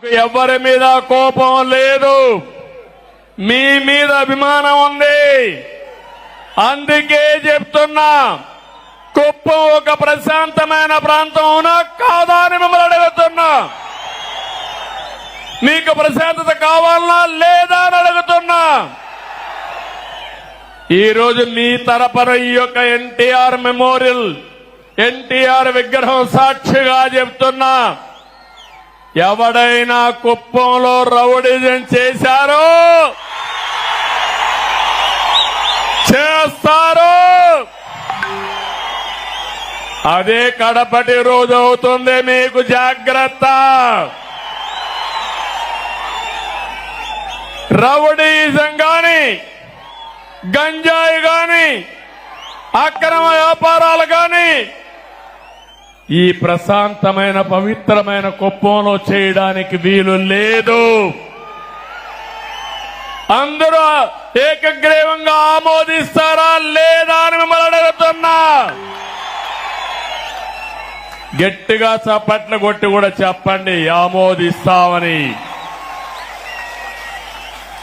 ఎవరి మీద కోపం లేదు, మీ మీద అభిమానం ఉంది. అందుకే చెప్తున్నా, కుప్పం ఒక ప్రశాంతమైన ప్రాంతం అవునా కాదా అని మిమ్మల్ని అడుగుతున్నా. మీకు ప్రశాంతత కావాలనా లేదా అని అడుగుతున్నా. ఈ రోజు మీ తరపున ఈ యొక్క ఎన్టీఆర్ మెమోరియల్, ఎన్టీఆర్ విగ్రహం సాక్షిగా చెప్తున్నా, ఎవడైనా కుప్పంలో రౌడీజం చేశారో చేస్తారు. అదే కడపటి రోజు అవుతుంది, మీకు జాగ్రత్త. రౌడీజం గాని, గంజాయి గాని, అక్రమ వ్యాపారాలు గాని ఈ ప్రశాంతమైన పవిత్రమైన కుప్పంలో చేయడానికి వీలు లేదు. అందరూ ఏకగ్రీవంగా ఆమోదిస్తారా లేదా అని మిమ్మల్ని అడుగుతున్నా. గట్టిగా చప్పట్లు కొట్టి కూడా చెప్పండి ఆమోదిస్తామని.